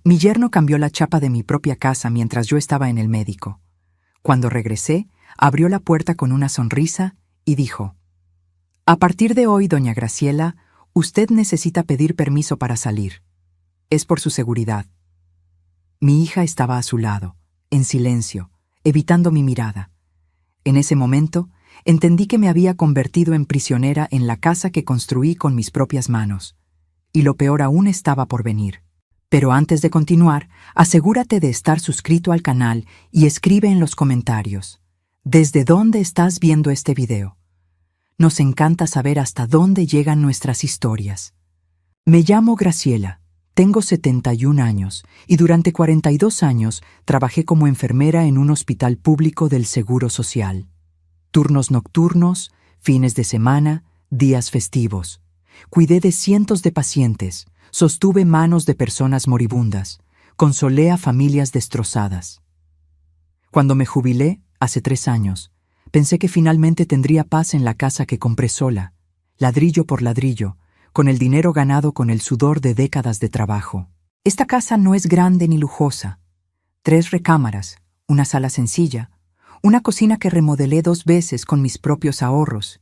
Mi yerno cambió la chapa de mi propia casa mientras yo estaba en el médico. Cuando regresé, abrió la puerta con una sonrisa y dijo: «A partir de hoy, doña Graciela, usted necesita pedir permiso para salir. Es por su seguridad». Mi hija estaba a su lado, en silencio, evitando mi mirada. En ese momento, entendí que me había convertido en prisionera en la casa que construí con mis propias manos. Y lo peor aún estaba por venir. Pero antes de continuar, asegúrate de estar suscrito al canal y escribe en los comentarios: ¿desde dónde estás viendo este video? Nos encanta saber hasta dónde llegan nuestras historias. Me llamo Graciela, tengo 71 años y durante 42 años trabajé como enfermera en un hospital público del Seguro Social. Turnos nocturnos, fines de semana, días festivos. Cuidé de cientos de pacientes, sostuve manos de personas moribundas, consolé a familias destrozadas. Cuando me jubilé, hace 3 años, pensé que finalmente tendría paz en la casa que compré sola, ladrillo por ladrillo, con el dinero ganado con el sudor de décadas de trabajo. Esta casa no es grande ni lujosa. 3 recámaras, una sala sencilla, una cocina que remodelé 2 veces con mis propios ahorros,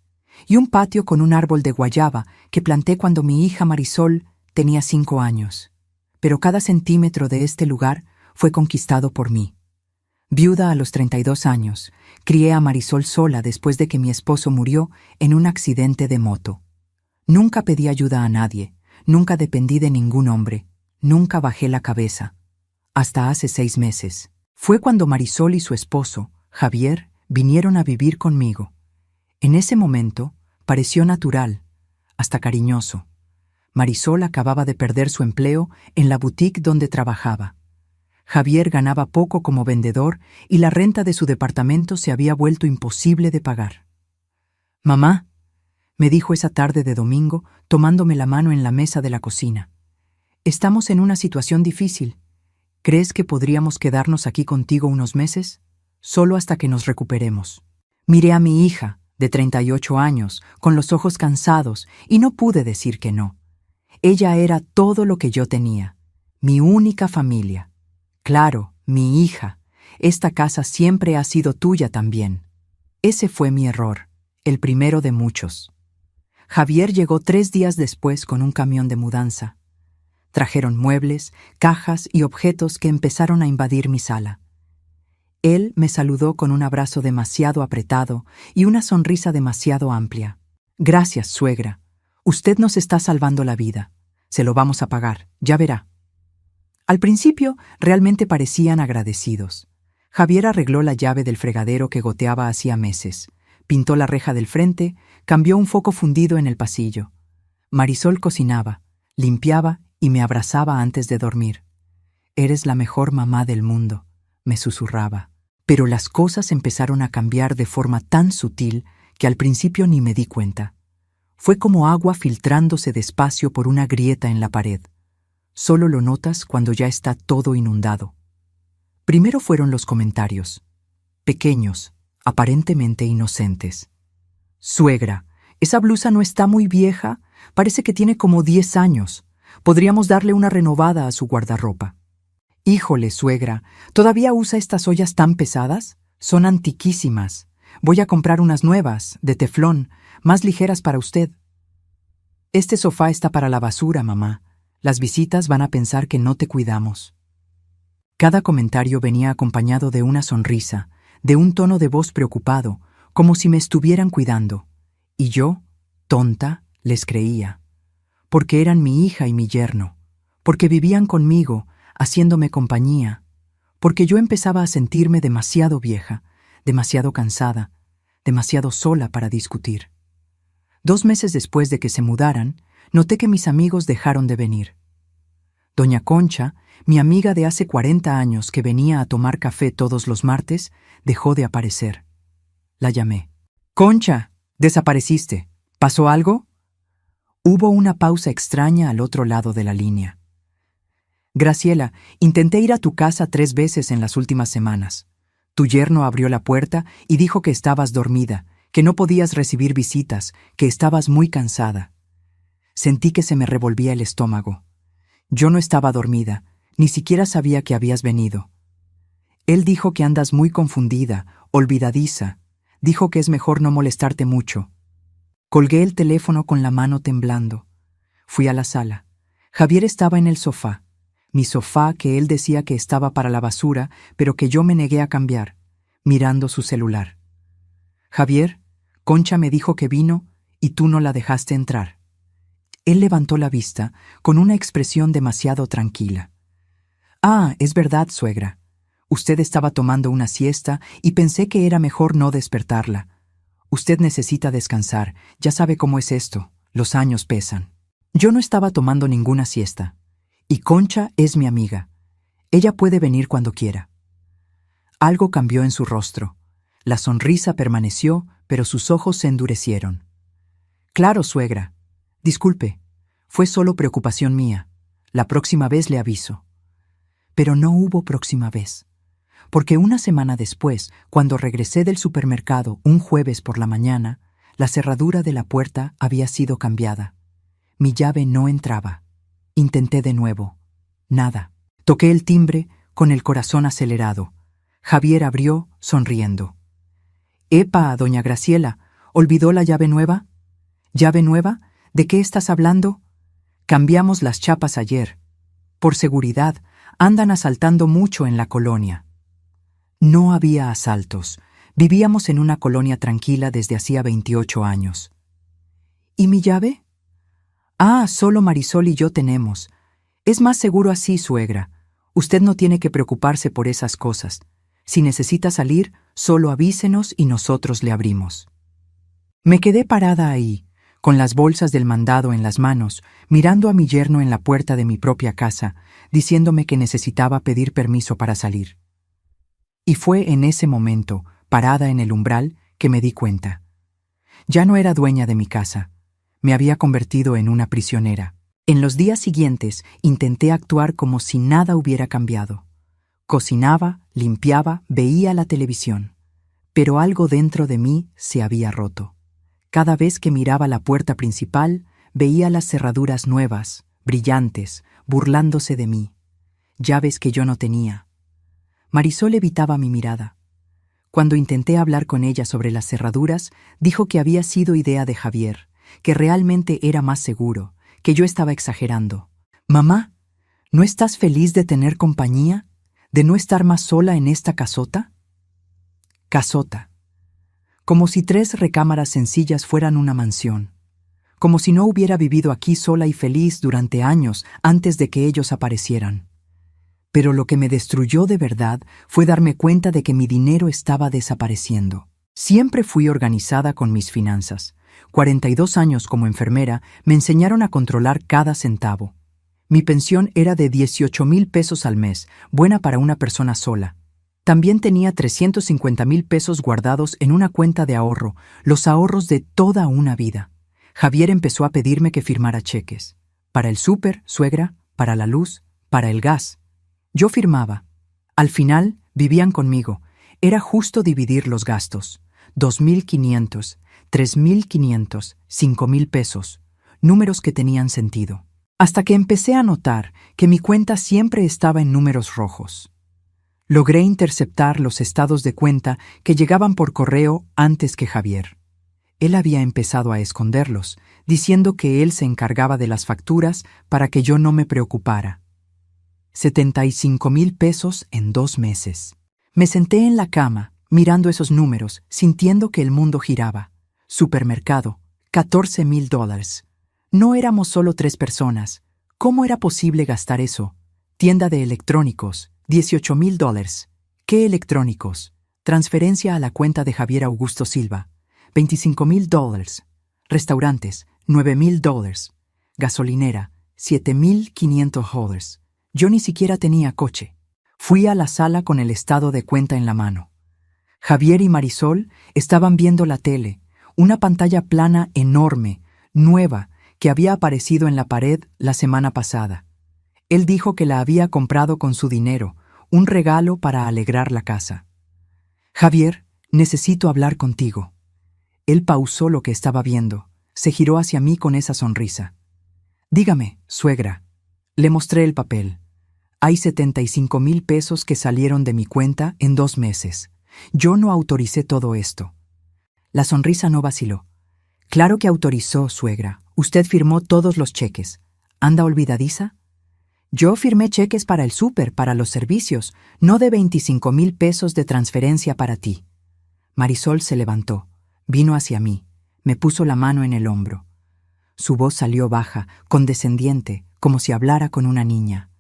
y un patio con un árbol de guayaba que planté cuando mi hija Marisol tenía 5 años. Pero cada centímetro de este lugar fue conquistado por mí. Viuda a los 32 años, crié a Marisol sola después de que mi esposo murió en un accidente de moto. Nunca pedí ayuda a nadie, nunca dependí de ningún hombre, nunca bajé la cabeza. Hasta hace 6 meses. Fue cuando Marisol y su esposo, Javier, vinieron a vivir conmigo. En ese momento, pareció natural, hasta cariñoso. Marisol acababa de perder su empleo en la boutique donde trabajaba. Javier ganaba poco como vendedor y la renta de su departamento se había vuelto imposible de pagar. «Mamá», me dijo esa tarde de domingo, tomándome la mano en la mesa de la cocina, «estamos en una situación difícil. ¿Crees que podríamos quedarnos aquí contigo unos meses? Solo hasta que nos recuperemos». Miré a mi hija, de 38 años, con los ojos cansados, y no pude decir que no. Ella era todo lo que yo tenía, mi única familia. Claro, mi hija, esta casa siempre ha sido tuya también. Ese fue mi error, el primero de muchos. Javier llegó 3 días después con un camión de mudanza. Trajeron muebles, cajas y objetos que empezaron a invadir mi sala. Él me saludó con un abrazo demasiado apretado y una sonrisa demasiado amplia. «Gracias, suegra. Usted nos está salvando la vida. Se lo vamos a pagar, ya verá». Al principio, realmente parecían agradecidos. Javier arregló la llave del fregadero que goteaba hacía meses, pintó la reja del frente, cambió un foco fundido en el pasillo. Marisol cocinaba, limpiaba y me abrazaba antes de dormir. «Eres la mejor mamá del mundo», me susurraba. Pero las cosas empezaron a cambiar de forma tan sutil que al principio ni me di cuenta. Fue como agua filtrándose despacio por una grieta en la pared. Solo lo notas cuando ya está todo inundado. Primero fueron los comentarios, pequeños, aparentemente inocentes. «Suegra, esa blusa no está muy vieja, parece que tiene como 10 años. Podríamos darle una renovada a su guardarropa». «Híjole, suegra, ¿todavía usa estas ollas tan pesadas? Son antiquísimas. Voy a comprar unas nuevas, de teflón, más ligeras para usted». «Este sofá está para la basura, mamá. Las visitas van a pensar que no te cuidamos». Cada comentario venía acompañado de una sonrisa, de un tono de voz preocupado, como si me estuvieran cuidando. Y yo, tonta, les creía. Porque eran mi hija y mi yerno. Porque vivían conmigo, haciéndome compañía, porque yo empezaba a sentirme demasiado vieja, demasiado cansada, demasiado sola para discutir. 2 meses después de que se mudaran, noté que mis amigos dejaron de venir. Doña Concha, mi amiga de hace 40 años que venía a tomar café todos los martes, dejó de aparecer. La llamé. «Concha, desapareciste. ¿Pasó algo?» Hubo una pausa extraña al otro lado de la línea. «Graciela, intenté ir a tu casa 3 veces en las últimas semanas. Tu yerno abrió la puerta y dijo que estabas dormida, que no podías recibir visitas, que estabas muy cansada». Sentí que se me revolvía el estómago. Yo no estaba dormida, Ni siquiera sabía que habías venido. Él dijo que andas muy confundida, olvidadiza. Dijo que es mejor no molestarte mucho. Colgué el teléfono con la mano temblando. Fui a la sala. Javier estaba en el sofá. Mi sofá que él decía que estaba para la basura, pero que yo me negué a cambiar, mirando su celular. Javier, Concha me dijo que vino y tú no la dejaste entrar. Él levantó la vista con una expresión demasiado tranquila. Ah, es verdad, suegra. Usted estaba tomando una siesta y pensé que era mejor no despertarla. Usted necesita descansar, ya sabe cómo es esto, los años pesan. Yo no estaba tomando ninguna siesta. Y Concha es mi amiga. Ella puede venir cuando quiera. Algo cambió en su rostro. La sonrisa permaneció, pero sus ojos se endurecieron. Claro, suegra. Disculpe, fue solo preocupación mía. La próxima vez le aviso. Pero no hubo próxima vez. Porque una semana después, cuando regresé del supermercado un jueves por la mañana, la cerradura de la puerta había sido cambiada. Mi llave no entraba. Intenté de nuevo. Nada. Toqué el timbre con el corazón acelerado. Javier abrió, sonriendo. «Epa, doña Graciela, ¿olvidó la llave nueva?» «¿Llave nueva? ¿De qué estás hablando?» «Cambiamos las chapas ayer. Por seguridad, andan asaltando mucho en la colonia». No había asaltos. Vivíamos en una colonia tranquila desde hacía 28 años. ¿Y mi llave? Ah, solo Marisol y yo tenemos. Es más seguro así, suegra. Usted no tiene que preocuparse por esas cosas. Si necesita salir, solo avísenos y nosotros le abrimos. Me quedé parada ahí, con las bolsas del mandado en las manos, mirando a mi yerno en la puerta de mi propia casa, diciéndome que necesitaba pedir permiso para salir. Y fue en ese momento, parada en el umbral, que me di cuenta. Ya no era dueña de mi casa. Me había convertido en una prisionera. En los días siguientes intenté actuar como si nada hubiera cambiado. Cocinaba, limpiaba, veía la televisión. Pero algo dentro de mí se había roto. Cada vez que miraba la puerta principal, veía las cerraduras nuevas, brillantes, burlándose de mí. Llaves que yo no tenía. Marisol evitaba mi mirada. Cuando intenté hablar con ella sobre las cerraduras, dijo que había sido idea de Javier, que realmente era más seguro, que yo estaba exagerando. «Mamá, ¿no estás feliz de tener compañía? ¿De no estar más sola en esta casota?» Casota. Como si 3 recámaras sencillas fueran una mansión. Como si no hubiera vivido aquí sola y feliz durante años antes de que ellos aparecieran. Pero lo que me destruyó de verdad fue darme cuenta de que mi dinero estaba desapareciendo. Siempre fui organizada con mis finanzas. 42 años como enfermera me enseñaron a controlar cada centavo. Mi pensión era de 18,000 pesos al mes, buena para una persona sola. También tenía 350,000 pesos guardados en una cuenta de ahorro, los ahorros de toda una vida. Javier empezó a pedirme que firmara cheques. Para el súper, suegra, para la luz, para el gas. Yo firmaba. Al final, vivían conmigo. Era justo dividir los gastos. 2,500, 3,500, 5,000 pesos. Números que tenían sentido. Hasta que empecé a notar que mi cuenta siempre estaba en números rojos. Logré interceptar los estados de cuenta que llegaban por correo antes que Javier. Él había empezado a esconderlos, diciendo que él se encargaba de las facturas para que yo no me preocupara. 75,000 pesos en 2 meses. Me senté en la cama, mirando esos números, sintiendo que el mundo giraba. Supermercado, $14,000. No éramos solo 3 personas. ¿Cómo era posible gastar eso? Tienda de electrónicos, $18,000. ¿Qué electrónicos? Transferencia a la cuenta de Javier Augusto Silva, $25,000. Restaurantes, $9,000. Gasolinera, $7,500. Yo ni siquiera tenía coche. Fui a la sala con el estado de cuenta en la mano. Javier y Marisol estaban viendo la tele, una pantalla plana enorme, nueva, que había aparecido en la pared la semana pasada. Él dijo que la había comprado con su dinero, un regalo para alegrar la casa. «Javier, necesito hablar contigo». Él pausó lo que estaba viendo, se giró hacia mí con esa sonrisa. «Dígame, suegra». Le mostré el papel. Hay 75,000 pesos que salieron de mi cuenta en 2 meses. Yo no autoricé todo esto. La sonrisa no vaciló. Claro que autorizó, suegra. Usted firmó todos los cheques. ¿Anda olvidadiza? Yo firmé cheques para el súper, para los servicios, no de 25,000 pesos de transferencia para ti. Marisol se levantó, vino hacia mí, me puso la mano en el hombro. Su voz salió baja, condescendiente, como si hablara con una niña.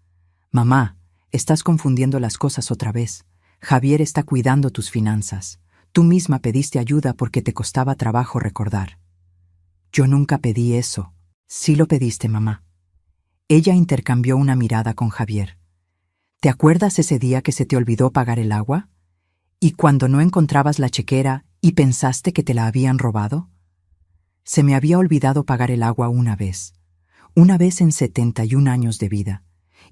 Mamá, estás confundiendo las cosas otra vez. Javier está cuidando tus finanzas. Tú misma pediste ayuda porque te costaba trabajo recordar. Yo nunca pedí eso. Sí lo pediste, mamá. Ella intercambió una mirada con Javier. ¿Te acuerdas ese día que se te olvidó pagar el agua? ¿Y cuando no encontrabas la chequera y pensaste que te la habían robado? Se me había olvidado pagar el agua una vez en 71 años de vida,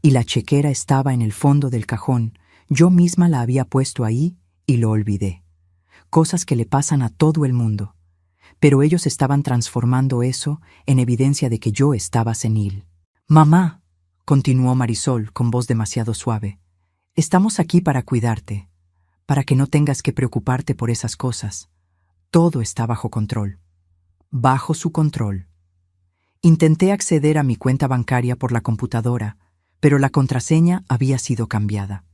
y la chequera estaba en el fondo del cajón. Yo misma la había puesto ahí y lo olvidé. Cosas que le pasan a todo el mundo. Pero ellos estaban transformando eso en evidencia de que yo estaba senil. Mamá, continuó Marisol con voz demasiado suave, estamos aquí para cuidarte, para que no tengas que preocuparte por esas cosas. Todo está bajo control. Bajo su control. Intenté acceder a mi cuenta bancaria por la computadora, pero la contraseña había sido cambiada.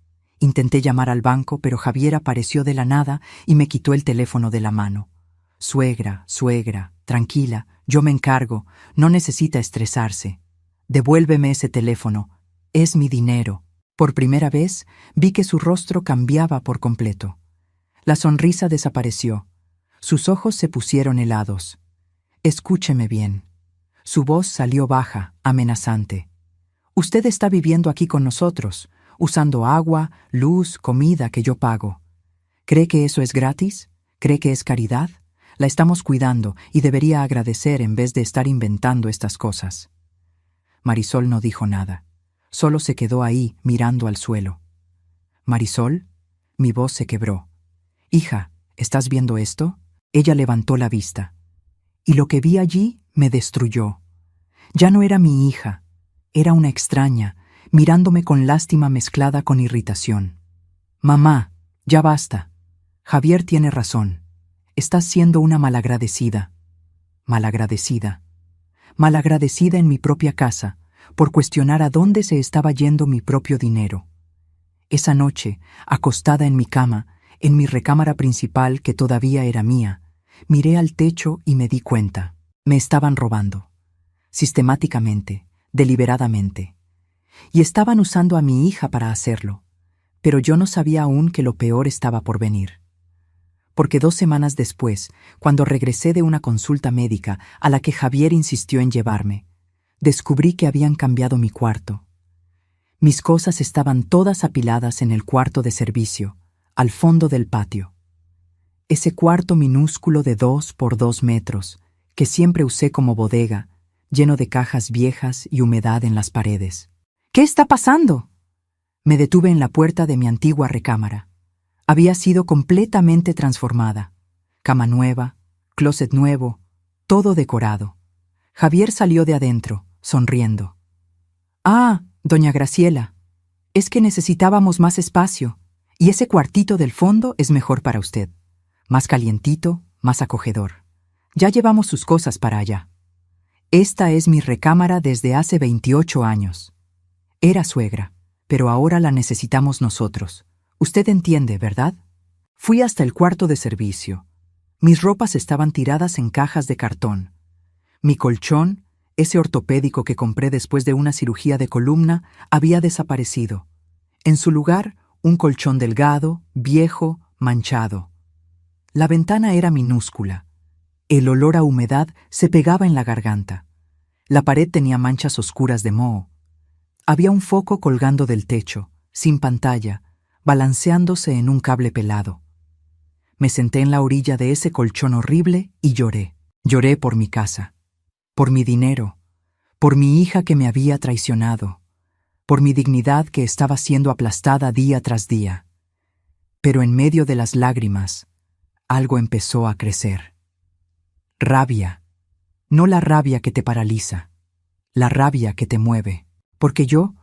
Intenté llamar al banco, pero Javier apareció de la nada y me quitó el teléfono de la mano. Suegra, tranquila, yo me encargo, no necesita estresarse. Devuélveme ese teléfono, es mi dinero. Por primera vez vi que su rostro cambiaba por completo. La sonrisa desapareció. Sus ojos se pusieron helados. Escúcheme bien. Su voz salió baja, amenazante. Usted está viviendo aquí con nosotros, usando agua, luz, comida que yo pago. ¿Cree que eso es gratis? ¿Cree que es caridad? La estamos cuidando y debería agradecer en vez de estar inventando estas cosas. Marisol no dijo nada. Solo se quedó ahí, mirando al suelo. Marisol, mi voz se quebró. Hija, ¿estás viendo esto? Ella levantó la vista. Y lo que vi allí me destruyó. Ya no era mi hija, era una extraña, mirándome con lástima mezclada con irritación. Mamá, ya basta. Javier tiene razón. Estás siendo una malagradecida. Malagradecida. Malagradecida en mi propia casa, por cuestionar a dónde se estaba yendo mi propio dinero. Esa noche, acostada en mi cama, en mi recámara principal que todavía era mía, miré al techo y me di cuenta. Me estaban robando. Sistemáticamente, deliberadamente. Y estaban usando a mi hija para hacerlo. Pero yo no sabía aún que lo peor estaba por venir. Porque 2 semanas después, cuando regresé de una consulta médica a la que Javier insistió en llevarme, descubrí que habían cambiado mi cuarto. Mis cosas estaban todas apiladas en el cuarto de servicio, al fondo del patio. Ese cuarto minúsculo de 2 por 2 metros, que siempre usé como bodega, lleno de cajas viejas y humedad en las paredes. ¿Qué está pasando? Me detuve en la puerta de mi antigua recámara. Había sido completamente transformada. Cama nueva, closet nuevo, todo decorado. Javier salió de adentro, sonriendo. Ah, doña Graciela, es que necesitábamos más espacio, y ese cuartito del fondo es mejor para usted. Más calientito, más acogedor. Ya llevamos sus cosas para allá. Esta es mi recámara desde hace 28 años. Era suegra, pero ahora la necesitamos nosotros. Usted entiende, ¿verdad? Fui hasta el cuarto de servicio. Mis ropas estaban tiradas en cajas de cartón. Mi colchón, ese ortopédico que compré después de una cirugía de columna, había desaparecido. En su lugar, un colchón delgado, viejo, manchado. La ventana era minúscula. El olor a humedad se pegaba en la garganta. La pared tenía manchas oscuras de moho. Había un foco colgando del techo, sin pantalla, balanceándose en un cable pelado. Me senté en la orilla de ese colchón horrible y lloré. Lloré por mi casa, por mi dinero, por mi hija que me había traicionado, por mi dignidad que estaba siendo aplastada día tras día. Pero en medio de las lágrimas, algo empezó a crecer. Rabia. No la rabia que te paraliza, la rabia que te mueve. Porque yo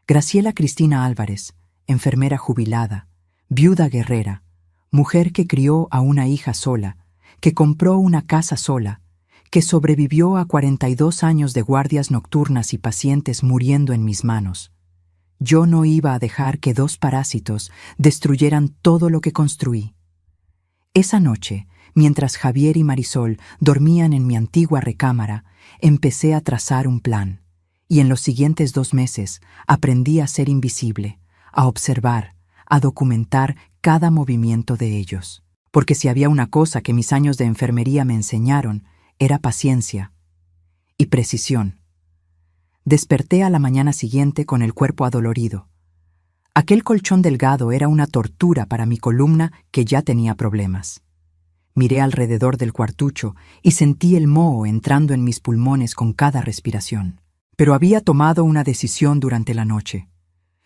Graciela Cristina Álvarez, enfermera jubilada, viuda guerrera, mujer que crió a una hija sola, que compró una casa sola, que sobrevivió a 42 años de guardias nocturnas y pacientes muriendo en mis manos. Yo no iba a dejar que 2 parásitos destruyeran todo lo que construí. Esa noche, mientras Javier y Marisol dormían en mi antigua recámara, empecé a trazar un plan, y en los siguientes 2 meses aprendí a ser invisible, a observar, a documentar cada movimiento de ellos. Porque si había una cosa que mis años de enfermería me enseñaron, era paciencia y precisión. Desperté a la mañana siguiente con el cuerpo adolorido. Aquel colchón delgado era una tortura para mi columna que ya tenía problemas. Miré alrededor del cuartucho y sentí el moho entrando en mis pulmones con cada respiración. Pero había tomado una decisión durante la noche.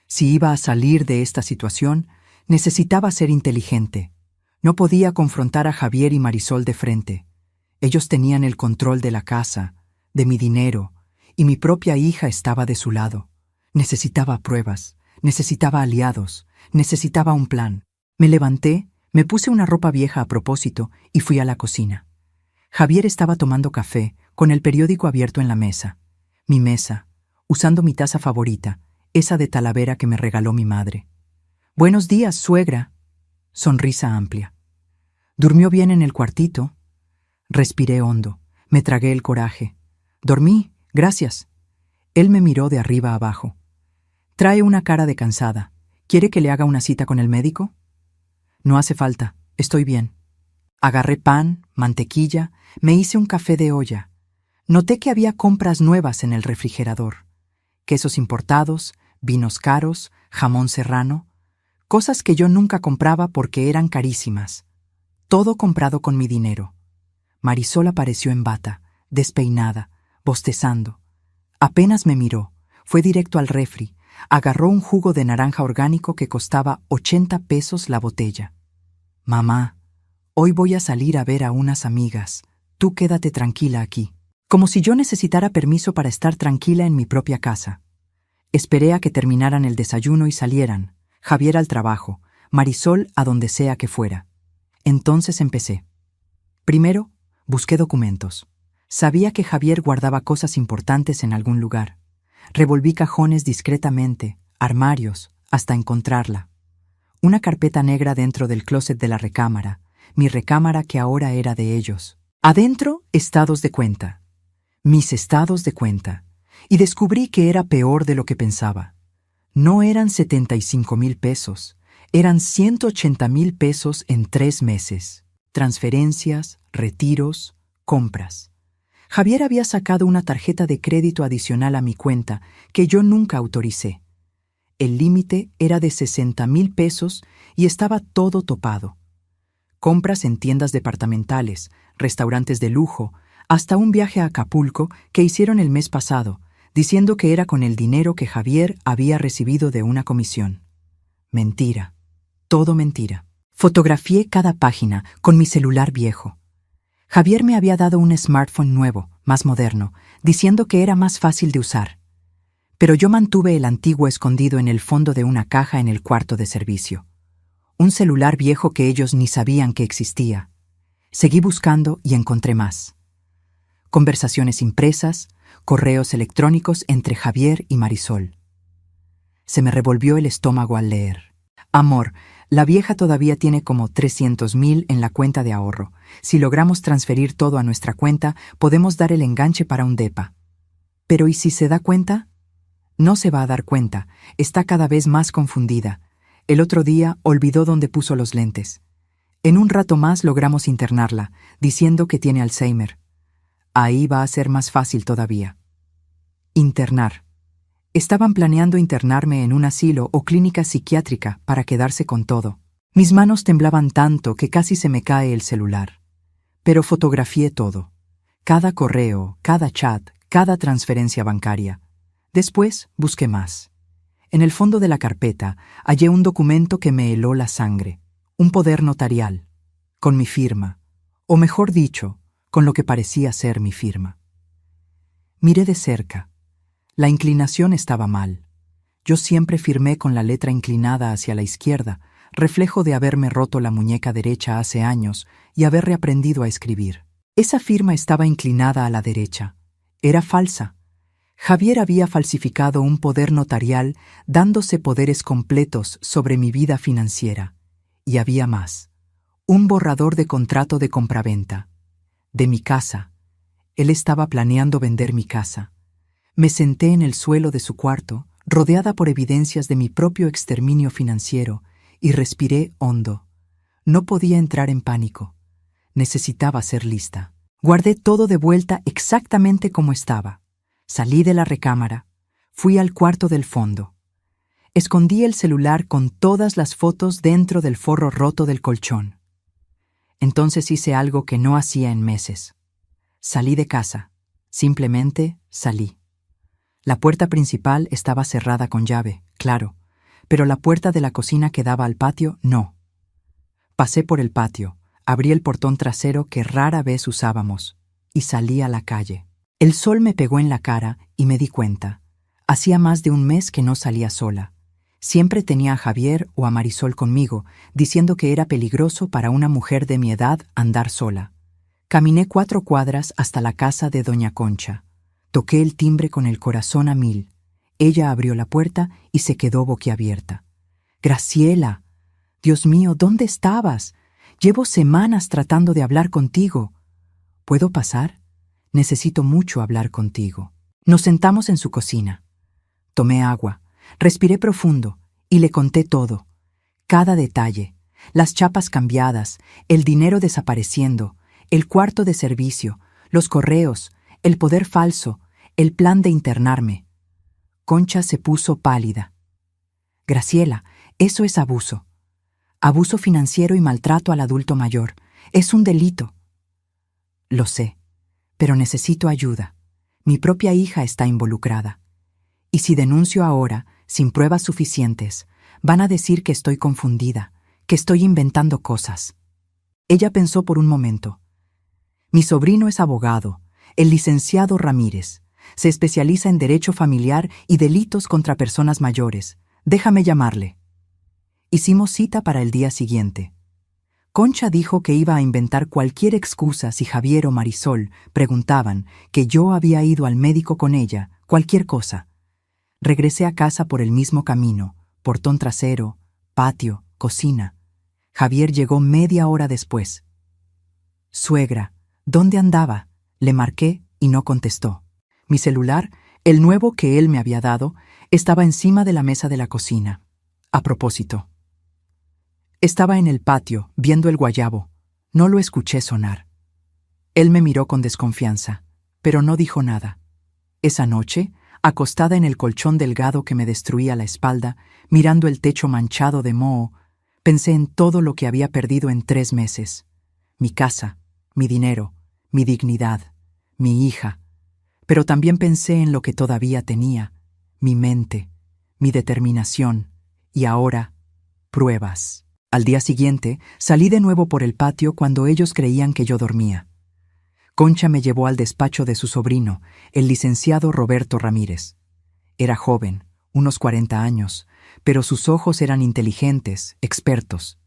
Si iba a salir de esta situación, necesitaba ser inteligente. No podía confrontar a Javier y Marisol de frente. Ellos tenían el control de la casa, de mi dinero, y mi propia hija estaba de su lado. Necesitaba pruebas, necesitaba aliados, necesitaba un plan. Me levanté, me puse una ropa vieja a propósito y fui a la cocina. Javier estaba tomando café, con el periódico abierto en la mesa. Mi mesa, usando mi taza favorita, esa de Talavera que me regaló mi madre. «Buenos días, suegra». Sonrisa amplia. «¿Durmió bien en el cuartito?» Respiré hondo, me tragué el coraje. «Dormí, gracias». Él me miró de arriba a abajo. «Trae una cara de cansada. ¿Quiere que le haga una cita con el médico?» «No hace falta, estoy bien». Agarré pan, mantequilla, me hice un café de olla. Noté que había compras nuevas en el refrigerador. Quesos importados, vinos caros, jamón serrano, cosas que yo nunca compraba porque eran carísimas. Todo comprado con mi dinero. Marisol apareció en bata, despeinada, bostezando. Apenas me miró, fue directo al refri, agarró un jugo de naranja orgánico que costaba 80 pesos la botella. «Mamá, hoy voy a salir a ver a unas amigas. Tú quédate tranquila aquí». Como si yo necesitara permiso para estar tranquila en mi propia casa. Esperé a que terminaran el desayuno y salieran, Javier al trabajo, Marisol a donde sea que fuera. Entonces empecé. Primero, busqué documentos. Sabía que Javier guardaba cosas importantes en algún lugar. Revolví cajones discretamente, armarios, hasta encontrarla. Una carpeta negra dentro del closet de la recámara, mi recámara que ahora era de ellos. Adentro, estados de cuenta. Mis estados de cuenta. Y descubrí que era peor de lo que pensaba. No eran 75,000 pesos, eran 180,000 pesos en 3 meses. Transferencias, retiros, compras. Javier había sacado una tarjeta de crédito adicional a mi cuenta que yo nunca autoricé. El límite era de 60,000 pesos y estaba todo topado. Compras en tiendas departamentales, restaurantes de lujo, hasta un viaje a Acapulco que hicieron el mes pasado, diciendo que era con el dinero que Javier había recibido de una comisión. Mentira. Todo mentira. Fotografié cada página con mi celular viejo. Javier me había dado un smartphone nuevo, más moderno, diciendo que era más fácil de usar. Pero yo mantuve el antiguo escondido en el fondo de una caja en el cuarto de servicio. Un celular viejo que ellos ni sabían que existía. Seguí buscando y encontré más. Conversaciones impresas, correos electrónicos entre Javier y Marisol. Se me revolvió el estómago al leer. «Amor, la vieja todavía tiene como 300,000 en la cuenta de ahorro. Si logramos transferir todo a nuestra cuenta, podemos dar el enganche para un depa». «¿Pero y si se da cuenta?» «No se va a dar cuenta. Está cada vez más confundida. El otro día olvidó dónde puso los lentes. En un rato más logramos internarla, diciendo que tiene Alzheimer. Ahí va a ser más fácil todavía». Internar. Estaban planeando internarme en un asilo o clínica psiquiátrica para quedarse con todo. Mis manos temblaban tanto que casi se me cae el celular. Pero fotografié todo. Cada correo, cada chat, cada transferencia bancaria. Después busqué más. En el fondo de la carpeta hallé un documento que me heló la sangre. Un poder notarial. Con mi firma. O mejor dicho, con lo que parecía ser mi firma. Miré de cerca. La inclinación estaba mal. Yo siempre firmé con la letra inclinada hacia la izquierda, reflejo de haberme roto la muñeca derecha hace años y haber reaprendido a escribir. Esa firma estaba inclinada a la derecha. Era falsa. Javier había falsificado un poder notarial dándose poderes completos sobre mi vida financiera. Y había más. Un borrador de contrato de compraventa. De mi casa. Él estaba planeando vender mi casa. Me senté en el suelo de su cuarto, rodeada por evidencias de mi propio exterminio financiero, y respiré hondo. No podía entrar en pánico. Necesitaba ser lista. Guardé todo de vuelta exactamente como estaba. Salí de la recámara. Fui al cuarto del fondo. Escondí el celular con todas las fotos dentro del forro roto del colchón. Entonces hice algo que no hacía en meses. Salí de casa. Simplemente salí. La puerta principal estaba cerrada con llave, claro, pero la puerta de la cocina que daba al patio, no. Pasé por el patio, abrí el portón trasero que rara vez usábamos, y salí a la calle. El sol me pegó en la cara y me di cuenta. Hacía más de un mes que no salía sola. Siempre tenía a Javier o a Marisol conmigo, diciendo que era peligroso para una mujer de mi edad andar sola. Caminé 4 cuadras hasta la casa de doña Concha. Toqué el timbre con el corazón a 1000. Ella abrió la puerta y se quedó boquiabierta. «Graciela, Dios mío, ¿dónde estabas? Llevo semanas tratando de hablar contigo. ¿Puedo pasar? Necesito mucho hablar contigo». Nos sentamos en su cocina. Tomé agua, respiré profundo y le conté todo. Cada detalle, las chapas cambiadas, el dinero desapareciendo, el cuarto de servicio, los correos, el poder falso, el plan de internarme. Concha se puso pálida. «Graciela, eso es abuso. Abuso financiero y maltrato al adulto mayor. Es un delito». «Lo sé, pero necesito ayuda. Mi propia hija está involucrada. Y si denuncio ahora, sin pruebas suficientes, van a decir que estoy confundida, que estoy inventando cosas». Ella pensó por un momento. «Mi sobrino es abogado, el licenciado Ramírez. Se especializa en derecho familiar y delitos contra personas mayores. Déjame llamarle». Hicimos cita para el día siguiente. Concha dijo que iba a inventar cualquier excusa si Javier o Marisol preguntaban, que yo había ido al médico con ella, cualquier cosa. Regresé a casa por el mismo camino, portón trasero, patio, cocina. Javier llegó media hora después. «Suegra, ¿dónde andaba?», le marqué y no contestó. Mi celular, el nuevo que él me había dado, estaba encima de la mesa de la cocina. A propósito. Estaba en el patio, viendo el guayabo. No lo escuché sonar. Él me miró con desconfianza, pero no dijo nada. Esa noche, acostada en el colchón delgado que me destruía la espalda, mirando el techo manchado de moho, pensé en todo lo que había perdido en 3 meses. Mi casa, mi dinero, mi dignidad, mi hija. Pero también pensé en lo que todavía tenía, mi mente, mi determinación, y ahora, pruebas. Al día siguiente, salí de nuevo por el patio cuando ellos creían que yo dormía. Concha me llevó al despacho de su sobrino, el licenciado Roberto Ramírez. Era joven, unos 40 años, pero sus ojos eran inteligentes, expertos.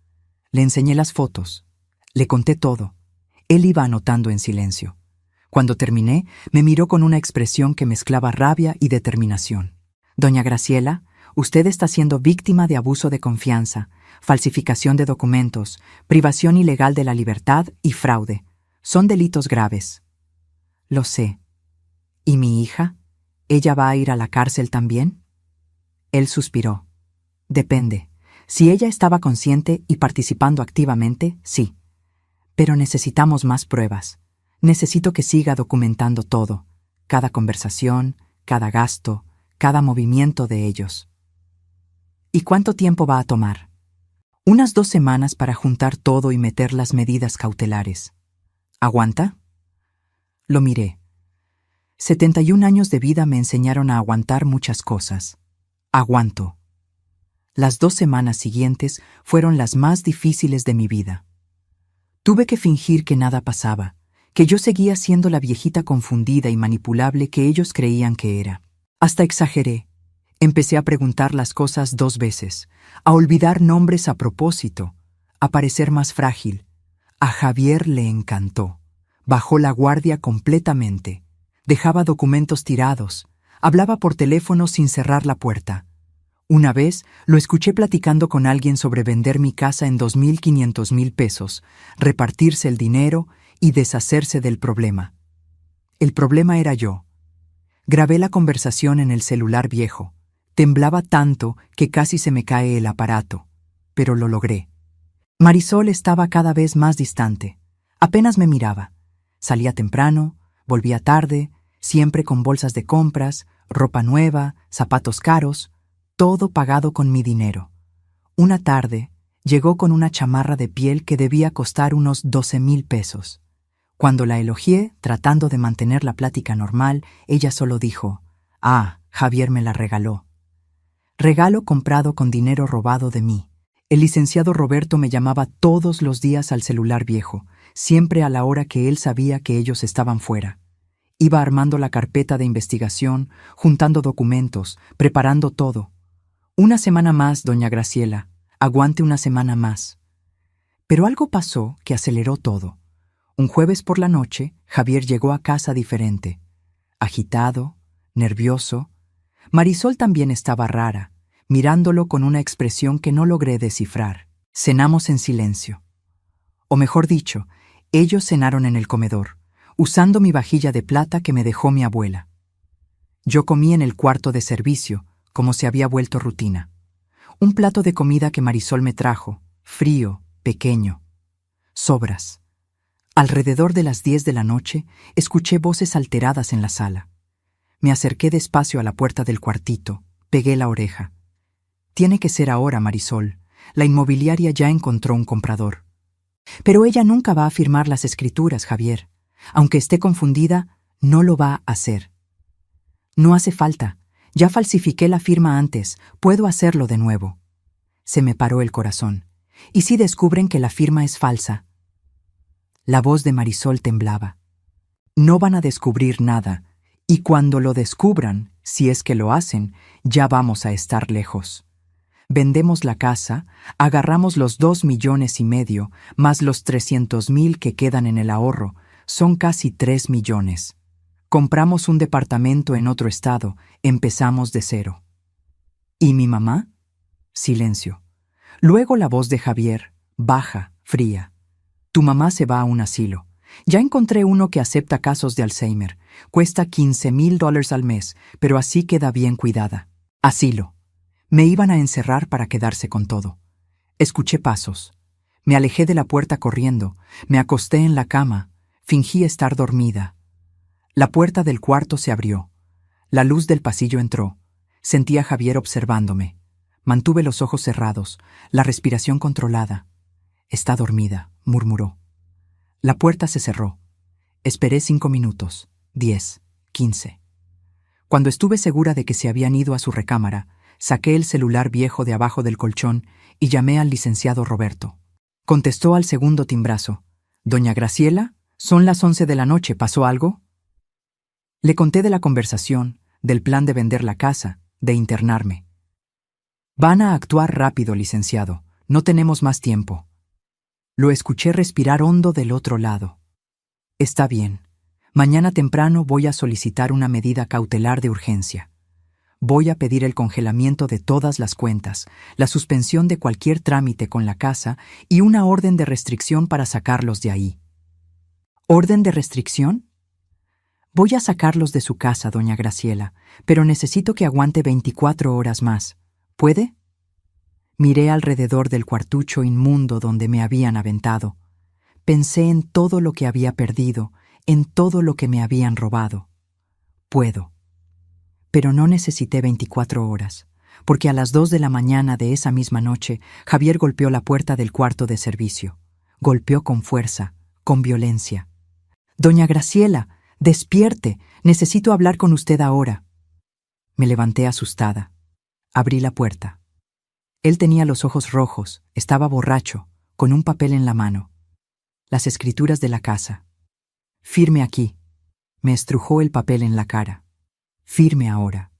Le enseñé las fotos. Le conté todo. Él iba anotando en silencio. Cuando terminé, me miró con una expresión que mezclaba rabia y determinación. «Doña Graciela, usted está siendo víctima de abuso de confianza, falsificación de documentos, privación ilegal de la libertad y fraude. Son delitos graves». «Lo sé. ¿Y mi hija? ¿Ella va a ir a la cárcel también?». Él suspiró. «Depende. Si ella estaba consciente y participando activamente, sí. Pero necesitamos más pruebas. Necesito que siga documentando todo, cada conversación, cada gasto, cada movimiento de ellos». «¿Y cuánto tiempo va a tomar?». «Unas 2 semanas para juntar todo y meter las medidas cautelares». «¿Aguanta?». Lo miré. 71 años de vida me enseñaron a aguantar muchas cosas. Aguanto. Las 2 semanas siguientes fueron las más difíciles de mi vida. Tuve que fingir que nada pasaba, que yo seguía siendo la viejita confundida y manipulable que ellos creían que era. Hasta exageré. Empecé a preguntar las cosas 2 veces, a olvidar nombres a propósito, a parecer más frágil. A Javier le encantó. Bajó la guardia completamente. Dejaba documentos tirados. Hablaba por teléfono sin cerrar la puerta. Una vez lo escuché platicando con alguien sobre vender mi casa en 2.500.000 pesos, repartirse el dinero y deshacerse del problema. El problema era yo. Grabé la conversación en el celular viejo. Temblaba tanto que casi se me cae el aparato, pero lo logré. Marisol estaba cada vez más distante. Apenas me miraba. Salía temprano, volvía tarde, siempre con bolsas de compras, ropa nueva, zapatos caros, todo pagado con mi dinero. Una tarde, llegó con una chamarra de piel que debía costar unos 12.000 pesos. Cuando la elogié, tratando de mantener la plática normal, ella solo dijo: «Ah, Javier me la regaló». Regalo comprado con dinero robado de mí. El licenciado Roberto me llamaba todos los días al celular viejo, siempre a la hora que él sabía que ellos estaban fuera. Iba armando la carpeta de investigación, juntando documentos, preparando todo. Una semana más, doña Graciela. Aguante una semana más. Pero algo pasó que aceleró todo. Un jueves por la noche, Javier llegó a casa diferente. Agitado, nervioso. Marisol también estaba rara, mirándolo con una expresión que no logré descifrar. Cenamos en silencio. O mejor dicho, ellos cenaron en el comedor, usando mi vajilla de plata que me dejó mi abuela. Yo comí en el cuarto de servicio, como se había vuelto rutina. Un plato de comida que Marisol me trajo, frío, pequeño. Sobras. Alrededor de las 10 de la noche, escuché voces alteradas en la sala. Me acerqué despacio a la puerta del cuartito, pegué la oreja. Tiene que ser ahora, Marisol. La inmobiliaria ya encontró un comprador. Pero ella nunca va a firmar las escrituras, Javier. Aunque esté confundida, no lo va a hacer. No hace falta. Ya falsifiqué la firma antes. Puedo hacerlo de nuevo. Se me paró el corazón. ¿Y si descubren que la firma es falsa? La voz de Marisol temblaba. No van a descubrir nada. Y cuando lo descubran, si es que lo hacen, ya vamos a estar lejos. Vendemos la casa, agarramos los 2,5 millones, más los 300,000 que quedan en el ahorro, son casi 3 millones. Compramos un departamento en otro estado, empezamos de cero. ¿Y mi mamá? Silencio. Luego la voz de Javier, baja, fría. Tu mamá se va a un asilo. Ya encontré uno que acepta casos de Alzheimer. Cuesta $15,000 al mes, pero así queda bien cuidada. Asilo. Me iban a encerrar para quedarse con todo. Escuché pasos. Me alejé de la puerta corriendo. Me acosté en la cama. Fingí estar dormida. La puerta del cuarto se abrió. La luz del pasillo entró. Sentí a Javier observándome. Mantuve los ojos cerrados, la respiración controlada. Está dormida, murmuró. La puerta se cerró. Esperé 5 minutos, 10, 15. Cuando estuve segura de que se habían ido a su recámara, saqué el celular viejo de abajo del colchón y llamé al licenciado Roberto. Contestó al segundo timbrazo. «Doña Graciela, son las 11 de la noche, ¿pasó algo?» Le conté de la conversación, del plan de vender la casa, de internarme. «Van a actuar rápido, licenciado. No tenemos más tiempo». Lo escuché respirar hondo del otro lado. «Está bien. Mañana temprano voy a solicitar una medida cautelar de urgencia. Voy a pedir el congelamiento de todas las cuentas, la suspensión de cualquier trámite con la casa y una orden de restricción para sacarlos de ahí». ¿Orden de restricción? Voy a sacarlos de su casa, doña Graciela, pero necesito que aguante 24 horas más. ¿Puede? Miré alrededor del cuartucho inmundo donde me habían aventado. Pensé en todo lo que había perdido, en todo lo que me habían robado. Puedo. Pero no necesité 24 horas, porque a las 2 de la mañana de esa misma noche, Javier golpeó la puerta del cuarto de servicio. Golpeó con fuerza, con violencia. «Doña Graciela, despierte, necesito hablar con usted ahora». Me levanté asustada. Abrí la puerta. Él tenía los ojos rojos, estaba borracho, con un papel en la mano. Las escrituras de la casa. «Firme aquí». Me estrujó el papel en la cara. «Firme ahora».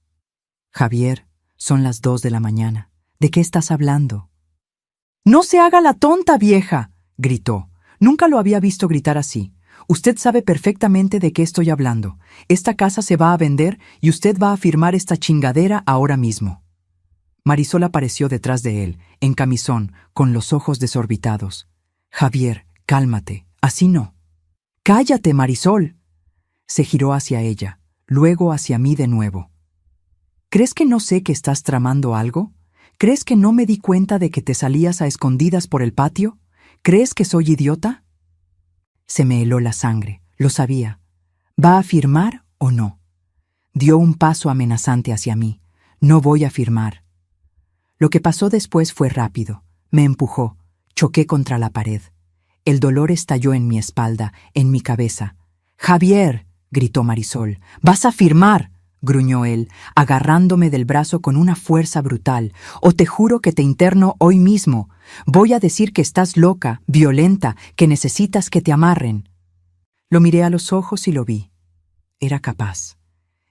«Javier, Son las 2 de la mañana. ¿De qué estás hablando? «¡No se haga la tonta, vieja!», gritó. Nunca lo había visto gritar así. «Usted sabe perfectamente de qué estoy hablando. Esta casa se va a vender y usted va a firmar esta chingadera ahora mismo». Marisol apareció detrás de él, en camisón, con los ojos desorbitados. «Javier, cálmate. Así no». «¡Cállate, Marisol!». Se giró hacia ella, luego hacia mí de nuevo. «¿Crees que no sé que estás tramando algo? ¿Crees que no me di cuenta de que te salías a escondidas por el patio? ¿Crees que soy idiota?». Se me heló la sangre, lo sabía. ¿Va a firmar o no? Dio un paso amenazante hacia mí. «No voy a firmar». Lo que pasó después fue rápido. Me empujó, choqué contra la pared. El dolor estalló en mi espalda, en mi cabeza. «¡Javier!», gritó Marisol. «¡Vas a firmar!», gruñó él, agarrándome del brazo con una fuerza brutal. «O te juro que te interno hoy mismo. Voy a decir que estás loca, violenta, que necesitas que te amarren». Lo miré a los ojos y lo vi. Era capaz.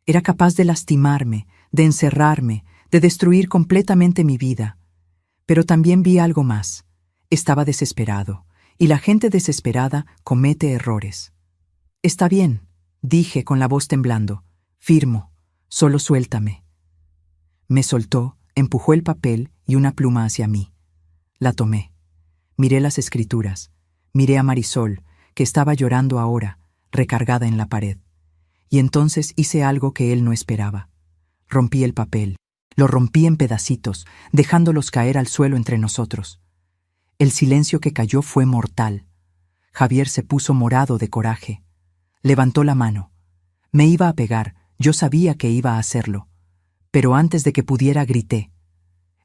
Era capaz de lastimarme, de encerrarme, de destruir completamente mi vida. Pero también vi algo más. Estaba desesperado, y la gente desesperada comete errores. «Está bien», dije con la voz temblando. «Firmo. Solo suéltame». Me soltó, empujó el papel y una pluma hacia mí. La tomé. Miré las escrituras. Miré a Marisol, que estaba llorando ahora, recargada en la pared. Y entonces hice algo que él no esperaba. Rompí el papel. Lo rompí en pedacitos, dejándolos caer al suelo entre nosotros. El silencio que cayó fue mortal. Javier se puso morado de coraje. Levantó la mano. Me iba a pegar, yo sabía que iba a hacerlo. Pero antes de que pudiera grité.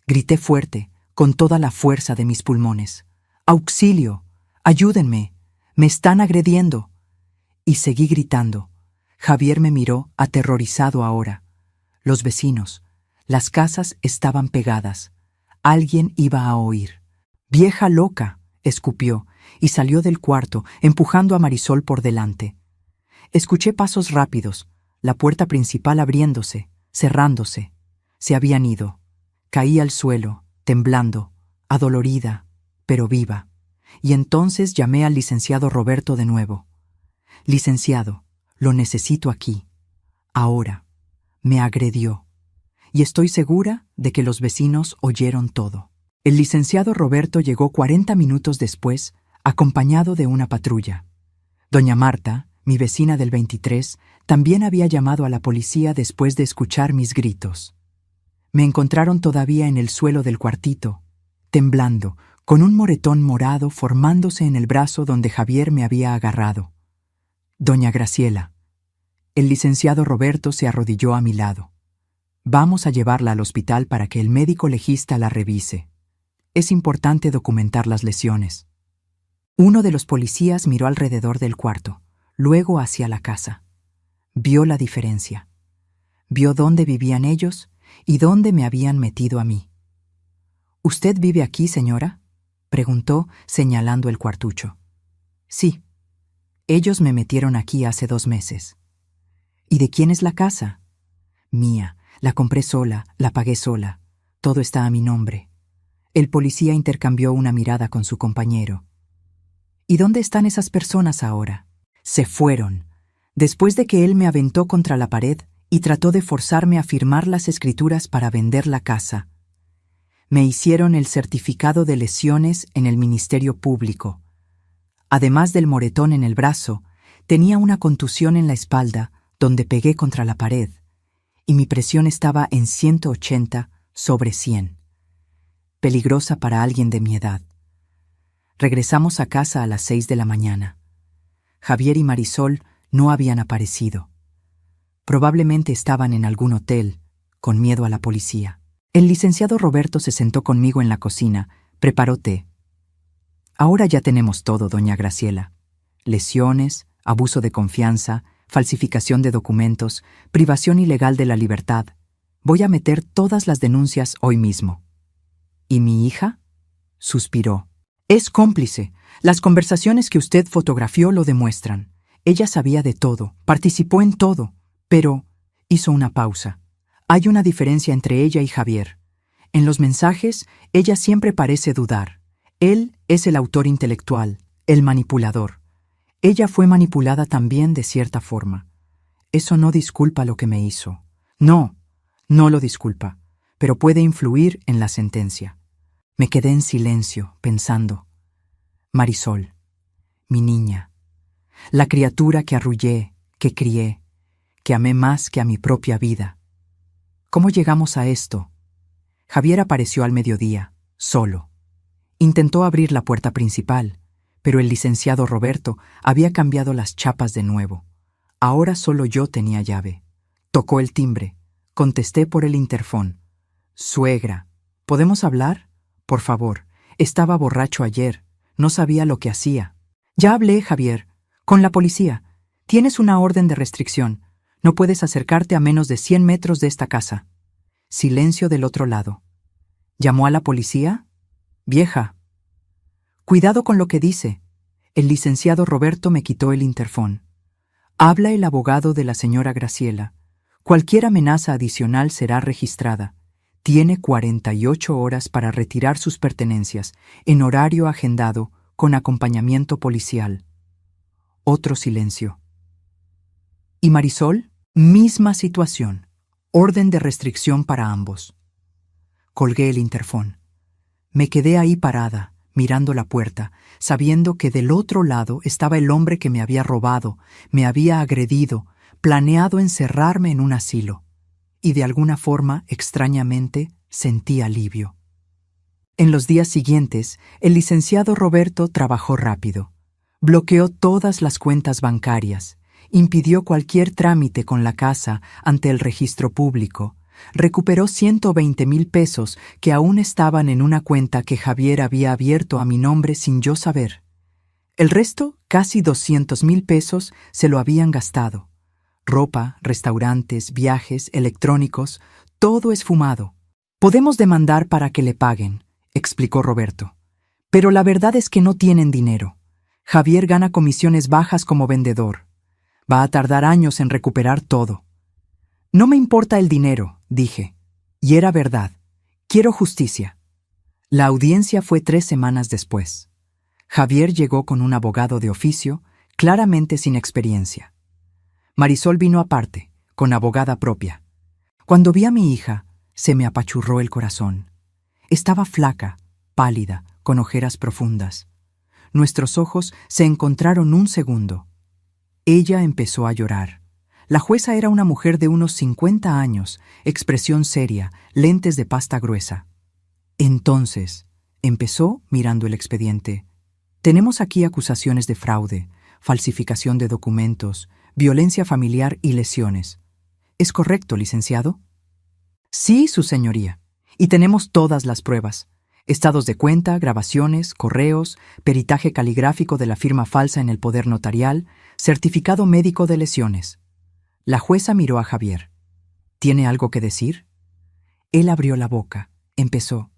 Grité fuerte, con toda la fuerza de mis pulmones. «¡Auxilio! ¡Ayúdenme! ¡Me están agrediendo!». Y seguí gritando. Javier me miró, aterrorizado ahora. Los vecinos, las casas estaban pegadas. Alguien iba a oír. «¡Vieja loca!», escupió, y salió del cuarto, empujando a Marisol por delante. Escuché pasos rápidos, la puerta principal abriéndose, cerrándose. Se habían ido. Caí al suelo, temblando, adolorida, pero viva. Y entonces llamé al licenciado Roberto de nuevo. «Licenciado, lo necesito aquí. Ahora». Me agredió. Y estoy segura de que los vecinos oyeron todo. El licenciado Roberto llegó 40 minutos después, acompañado de una patrulla. Doña Marta, mi vecina del 23, también había llamado a la policía después de escuchar mis gritos. Me encontraron todavía en el suelo del cuartito, temblando, con un moretón morado formándose en el brazo donde Javier me había agarrado. «Doña Graciela». El licenciado Roberto se arrodilló a mi lado. «Vamos a llevarla al hospital para que el médico legista la revise. Es importante documentar las lesiones». Uno de los policías miró alrededor del cuarto, luego hacia la casa. Vio la diferencia. Vio dónde vivían ellos y dónde me habían metido a mí. «¿Usted vive aquí, señora?», preguntó, señalando el cuartucho. «Sí. Ellos me metieron aquí hace 2 meses». «¿Y de quién es la casa?». «Mía. La compré sola, la pagué sola. Todo está a mi nombre». El policía intercambió una mirada con su compañero. «¿Y dónde están esas personas ahora?». «Se fueron, después de que él me aventó contra la pared y trató de forzarme a firmar las escrituras para vender la casa. Me hicieron el certificado de lesiones en el Ministerio Público. Además del moretón en el brazo, tenía una contusión en la espalda donde pegué contra la pared, y mi presión estaba en 180/100. Peligrosa para alguien de mi edad. Regresamos a casa a las 6 de la mañana. Javier y Marisol no habían aparecido. Probablemente estaban en algún hotel, con miedo a la policía. El licenciado Roberto se sentó conmigo en la cocina, preparó té. «Ahora ya tenemos todo, doña Graciela. Lesiones, abuso de confianza, falsificación de documentos, privación ilegal de la libertad. Voy a meter todas las denuncias hoy mismo». «¿Y mi hija?», suspiró. «Es cómplice. Las conversaciones que usted fotografió lo demuestran. Ella sabía de todo, participó en todo, pero...». Hizo una pausa. Hay una diferencia entre ella y Javier. En los mensajes, ella siempre parece dudar. Él es el autor intelectual, el manipulador. Ella fue manipulada también de cierta forma. Eso no disculpa lo que me hizo. No, no lo disculpa, pero puede influir en la sentencia. Me quedé en silencio, pensando. Marisol, mi niña, la criatura que arrullé, que crié, que amé más que a mi propia vida. ¿Cómo llegamos a esto? Javier apareció al mediodía, solo. Intentó abrir la puerta principal, pero el licenciado Roberto había cambiado las chapas de nuevo. Ahora solo yo tenía llave. Tocó el timbre. Contesté por el interfón. Suegra, ¿podemos hablar? Por favor, estaba borracho ayer. No sabía lo que hacía. Ya hablé, Javier. Con la policía. Tienes una orden de restricción. No puedes acercarte a menos de 100 metros de esta casa. Silencio del otro lado. ¿Llamó a la policía? Vieja. Cuidado con lo que dice. El licenciado Roberto me quitó el interfón. Habla el abogado de la señora Graciela. Cualquier amenaza adicional será registrada. Tiene 48 horas para retirar sus pertenencias, en horario agendado, con acompañamiento policial. Otro silencio. ¿Y Marisol? Misma situación. Orden de restricción para ambos. Colgué el interfón. Me quedé ahí parada, mirando la puerta, sabiendo que del otro lado estaba el hombre que me había robado, me había agredido, planeado encerrarme en un asilo. Y de alguna forma, extrañamente, sentí alivio. En los días siguientes, el licenciado Roberto trabajó rápido. Bloqueó todas las cuentas bancarias, impidió cualquier trámite con la casa ante el registro público, recuperó 120,000 pesos que aún estaban en una cuenta que Javier había abierto a mi nombre sin yo saber. El resto, casi 200,000 pesos, se lo habían gastado. Ropa, restaurantes, viajes, electrónicos, todo esfumado. Podemos demandar para que le paguen, explicó Roberto. Pero la verdad es que no tienen dinero. Javier gana comisiones bajas como vendedor. Va a tardar años en recuperar todo. No me importa el dinero, dije. Y era verdad. Quiero justicia. La audiencia fue 3 semanas después. Javier llegó con un abogado de oficio, claramente sin experiencia. Marisol vino aparte, con abogada propia. Cuando vi a mi hija, se me apachurró el corazón. Estaba flaca, pálida, con ojeras profundas. Nuestros ojos se encontraron un segundo. Ella empezó a llorar. La jueza era una mujer de unos 50 años, expresión seria, lentes de pasta gruesa. Entonces, empezó mirando el expediente. Tenemos aquí acusaciones de fraude, falsificación de documentos, violencia familiar y lesiones. ¿Es correcto, licenciado? Sí, su señoría. Y tenemos todas las pruebas. Estados de cuenta, grabaciones, correos, peritaje caligráfico de la firma falsa en el poder notarial, certificado médico de lesiones. La jueza miró a Javier. ¿Tiene algo que decir? Él abrió la boca. Empezó.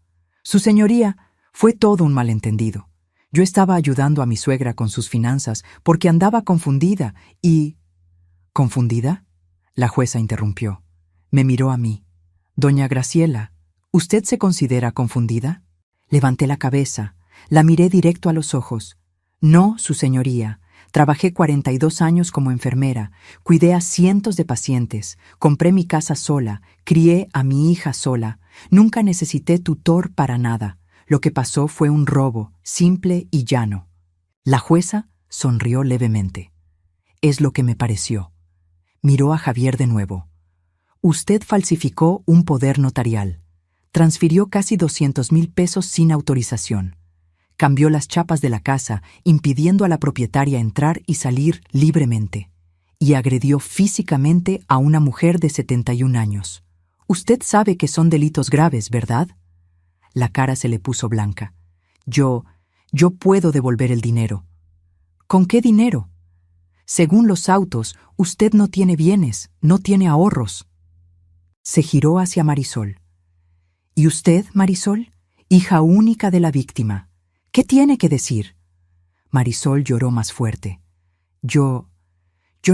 Su señoría, fue todo un malentendido. Yo estaba ayudando a mi suegra con sus finanzas porque andaba confundida y... ¿Confundida? La jueza interrumpió. Me miró a mí. Doña Graciela, ¿usted se considera confundida? Levanté la cabeza, la miré directo a los ojos. No, su señoría. Trabajé 42 años como enfermera, cuidé a cientos de pacientes, compré mi casa sola, crié a mi hija sola. Nunca necesité tutor para nada. Lo que pasó fue un robo, simple y llano. La jueza sonrió levemente. Es lo que me pareció. Miró a Javier de nuevo. Usted falsificó un poder notarial. Transfirió casi 200,000 pesos sin autorización. Cambió las chapas de la casa, impidiendo a la propietaria entrar y salir libremente. Y agredió físicamente a una mujer de 71 años. Usted sabe que son delitos graves, ¿verdad? La cara se le puso blanca. Yo puedo devolver el dinero. ¿Con qué dinero? Según los autos, usted no tiene bienes, no tiene ahorros. Se giró hacia Marisol. ¿Y usted, Marisol? Hija única de la víctima. ¿Qué tiene que decir? Marisol lloró más fuerte. Yo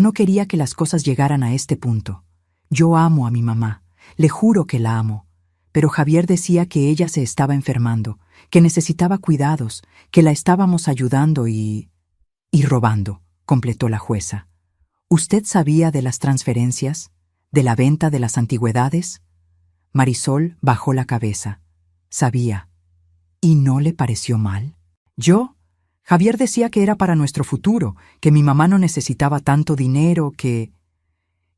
no quería que las cosas llegaran a este punto. Yo amo a mi mamá. Le juro que la amo. Pero Javier decía que ella se estaba enfermando, que necesitaba cuidados, que la estábamos ayudando y robando, completó la jueza. ¿Usted sabía de las transferencias? ¿De la venta de las antigüedades? Marisol bajó la cabeza. Sabía. ¿Y no le pareció mal? ¿Yo? Javier decía que era para nuestro futuro, que mi mamá no necesitaba tanto dinero, que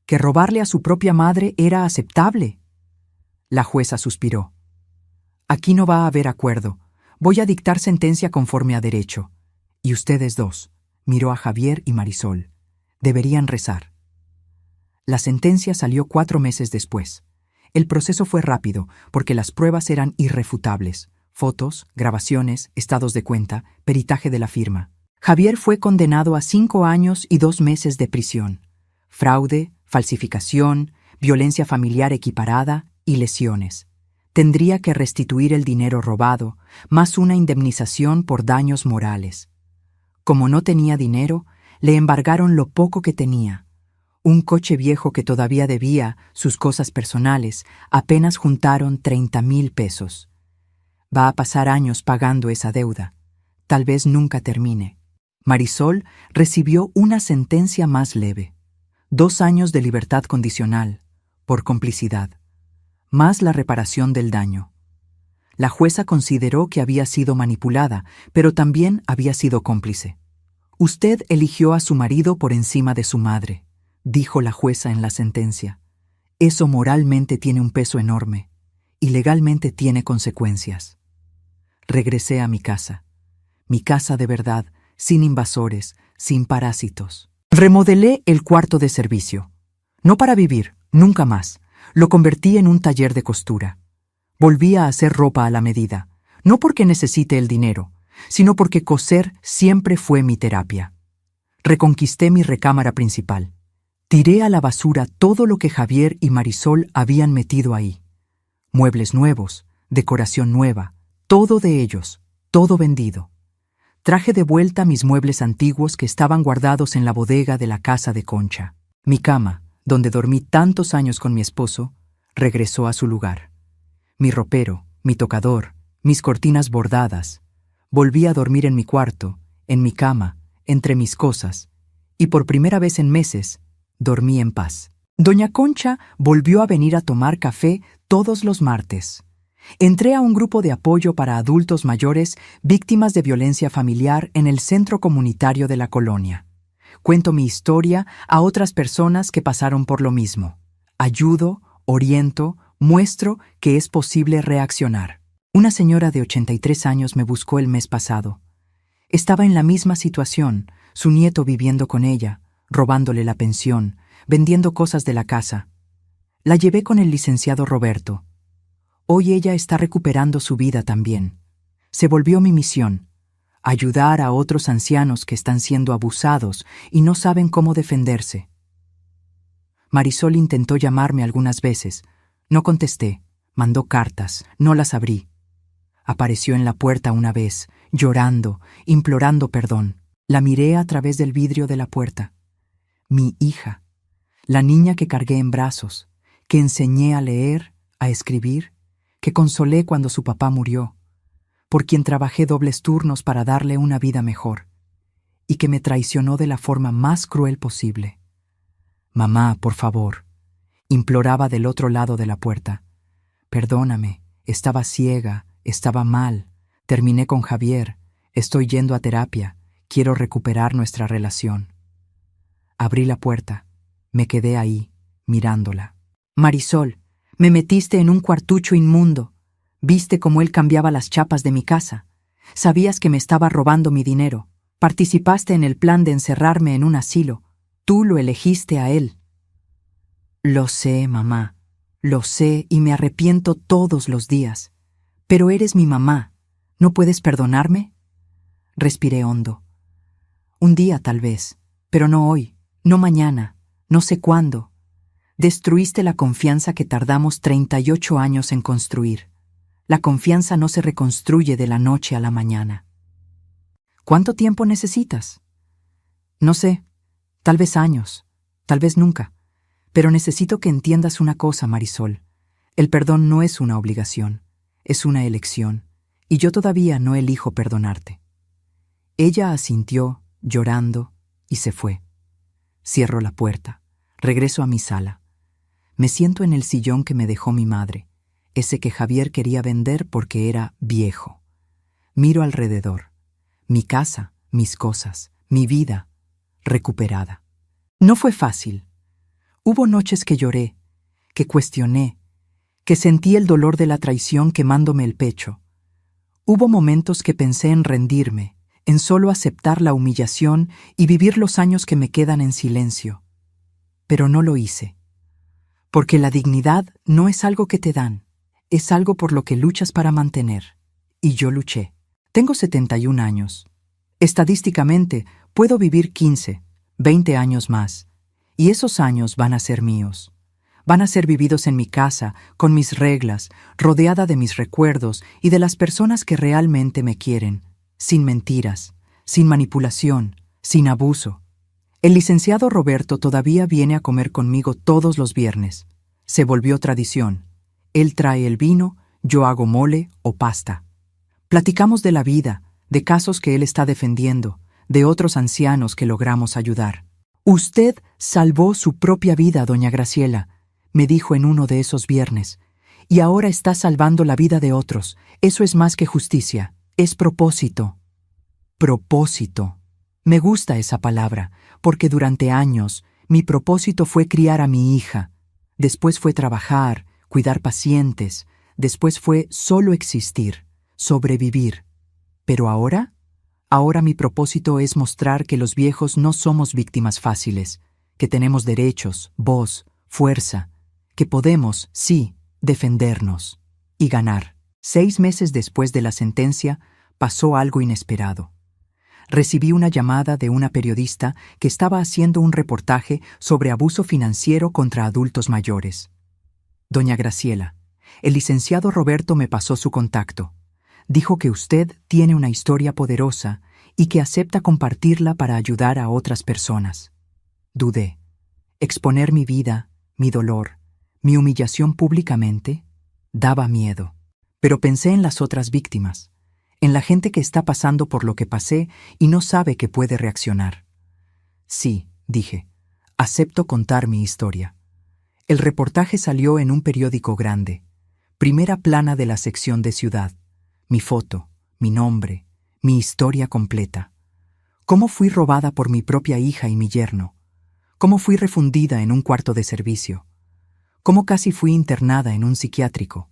robarle a su propia madre era aceptable. La jueza suspiró. Aquí no va a haber acuerdo. Voy a dictar sentencia conforme a derecho. Y ustedes dos, miró a Javier y Marisol, deberían rezar. La sentencia salió 4 meses después. El proceso fue rápido porque las pruebas eran irrefutables. Fotos, grabaciones, estados de cuenta, peritaje de la firma. Javier fue condenado a 5 años y 2 meses de prisión. Fraude, falsificación, violencia familiar equiparada y lesiones. Tendría que restituir el dinero robado, más una indemnización por daños morales. Como no tenía dinero, le embargaron lo poco que tenía. Un coche viejo que todavía debía, sus cosas personales, apenas juntaron 30,000 pesos. Va a pasar años pagando esa deuda. Tal vez nunca termine. Marisol recibió una sentencia más leve. 2 años de libertad condicional, por complicidad, más la reparación del daño. La jueza consideró que había sido manipulada, pero también había sido cómplice. Usted eligió a su marido por encima de su madre, dijo la jueza en la sentencia. Eso moralmente tiene un peso enorme, y legalmente tiene consecuencias. Regresé a mi casa de verdad, sin invasores, sin parásitos. Remodelé el cuarto de servicio. No para vivir, nunca más. Lo convertí en un taller de costura. Volví a hacer ropa a la medida, no porque necesite el dinero, sino porque coser siempre fue mi terapia. Reconquisté mi recámara principal. Tiré a la basura todo lo que Javier y Marisol habían metido ahí. Muebles nuevos, decoración nueva, todo de ellos, todo vendido. Traje de vuelta mis muebles antiguos que estaban guardados en la bodega de la casa de Concha. Mi cama, donde dormí tantos años con mi esposo, regresó a su lugar. Mi ropero, mi tocador, mis cortinas bordadas. Volví a dormir en mi cuarto, en mi cama, entre mis cosas, y por primera vez en meses, dormí en paz. Doña Concha volvió a venir a tomar café todos los martes. Entré a un grupo de apoyo para adultos mayores víctimas de violencia familiar en el centro comunitario de la colonia. Cuento mi historia a otras personas que pasaron por lo mismo. Ayudo, oriento, muestro que es posible reaccionar. Una señora de 83 años me buscó el mes pasado. Estaba en la misma situación, su nieto viviendo con ella, robándole la pensión, vendiendo cosas de la casa. La llevé con el licenciado Roberto. Hoy ella está recuperando su vida también. Se volvió mi misión, ayudar a otros ancianos que están siendo abusados y no saben cómo defenderse. Marisol intentó llamarme algunas veces. No contesté, mandó cartas, no las abrí. Apareció en la puerta una vez, llorando, implorando perdón. La miré a través del vidrio de la puerta. Mi hija, la niña que cargué en brazos, que enseñé a leer, a escribir, que consolé cuando su papá murió, por quien trabajé dobles turnos para darle una vida mejor, y que me traicionó de la forma más cruel posible. Mamá, por favor, imploraba del otro lado de la puerta. Perdóname, estaba ciega, estaba mal, terminé con Javier, estoy yendo a terapia, quiero recuperar nuestra relación. Abrí la puerta, me quedé ahí, mirándola. Marisol, me metiste en un cuartucho inmundo. Viste cómo él cambiaba las chapas de mi casa. Sabías que me estaba robando mi dinero. Participaste en el plan de encerrarme en un asilo. Tú lo elegiste a él. Lo sé, mamá. Lo sé y me arrepiento todos los días. Pero eres mi mamá. ¿No puedes perdonarme? Respiré hondo. Un día tal vez, pero no hoy, no mañana, no sé cuándo. Destruiste la confianza que tardamos 38 años en construir. La confianza no se reconstruye de la noche a la mañana. ¿Cuánto tiempo necesitas? No sé, tal vez años, tal vez nunca. Pero necesito que entiendas una cosa, Marisol. El perdón no es una obligación, es una elección, y yo todavía no elijo perdonarte. Ella asintió, llorando, y se fue. Cierro la puerta, regreso a mi sala. Me siento en el sillón que me dejó mi madre, ese que Javier quería vender porque era viejo. Miro alrededor. Mi casa, mis cosas, mi vida, recuperada. No fue fácil. Hubo noches que lloré, que cuestioné, que sentí el dolor de la traición quemándome el pecho. Hubo momentos que pensé en rendirme, en solo aceptar la humillación y vivir los años que me quedan en silencio. Pero no lo hice. Porque la dignidad no es algo que te dan, es algo por lo que luchas para mantener. Y yo luché. Tengo 71 años. Estadísticamente, puedo vivir 15, 20 años más. Y esos años van a ser míos. Van a ser vividos en mi casa, con mis reglas, rodeada de mis recuerdos y de las personas que realmente me quieren, sin mentiras, sin manipulación, sin abuso. El licenciado Roberto todavía viene a comer conmigo todos los viernes. Se volvió tradición. Él trae el vino, yo hago mole o pasta. Platicamos de la vida, de casos que él está defendiendo, de otros ancianos que logramos ayudar. Usted salvó su propia vida, doña Graciela, me dijo en uno de esos viernes, y ahora está salvando la vida de otros. Eso es más que justicia, es propósito. Propósito. Me gusta esa palabra, porque durante años mi propósito fue criar a mi hija, después fue trabajar, cuidar pacientes, después fue solo existir, sobrevivir. Pero ahora mi propósito es mostrar que los viejos no somos víctimas fáciles, que tenemos derechos, voz, fuerza, que podemos, sí, defendernos y ganar. 6 meses después de la sentencia, pasó algo inesperado. Recibí una llamada de una periodista que estaba haciendo un reportaje sobre abuso financiero contra adultos mayores. Doña Graciela, el licenciado Roberto me pasó su contacto. Dijo que usted tiene una historia poderosa y que acepta compartirla para ayudar a otras personas. Dudé. Exponer mi vida, mi dolor, mi humillación públicamente, daba miedo. Pero pensé en las otras víctimas, en la gente que está pasando por lo que pasé y no sabe que puede reaccionar. Sí, dije, acepto contar mi historia. El reportaje salió en un periódico grande, primera plana de la sección de ciudad, mi foto, mi nombre, mi historia completa. Cómo fui robada por mi propia hija y mi yerno, cómo fui refundida en un cuarto de servicio, cómo casi fui internada en un psiquiátrico,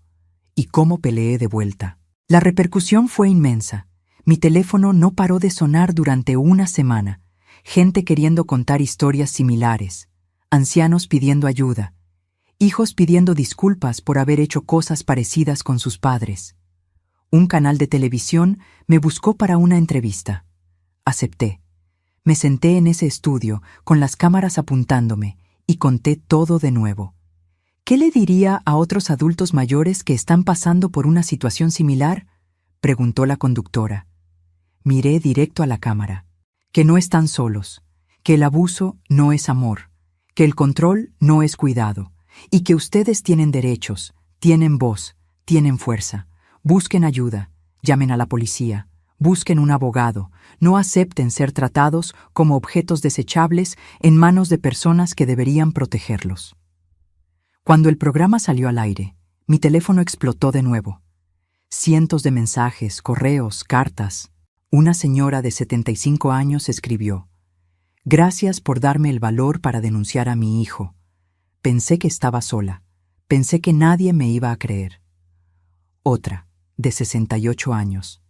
y cómo peleé de vuelta. La repercusión fue inmensa. Mi teléfono no paró de sonar durante una semana. Gente queriendo contar historias similares. Ancianos pidiendo ayuda. Hijos pidiendo disculpas por haber hecho cosas parecidas con sus padres. Un canal de televisión me buscó para una entrevista. Acepté. Me senté en ese estudio, con las cámaras apuntándome, y conté todo de nuevo. ¿Qué le diría a otros adultos mayores que están pasando por una situación similar?, preguntó la conductora. Miré directo a la cámara. Que no están solos, que el abuso no es amor, que el control no es cuidado, y que ustedes tienen derechos, tienen voz, tienen fuerza. Busquen ayuda, llamen a la policía, busquen un abogado, no acepten ser tratados como objetos desechables en manos de personas que deberían protegerlos. Cuando el programa salió al aire, mi teléfono explotó de nuevo. Cientos de mensajes, correos, cartas. Una señora de 75 años escribió: «Gracias por darme el valor para denunciar a mi hijo. Pensé que estaba sola. Pensé que nadie me iba a creer». Otra, de 68 años.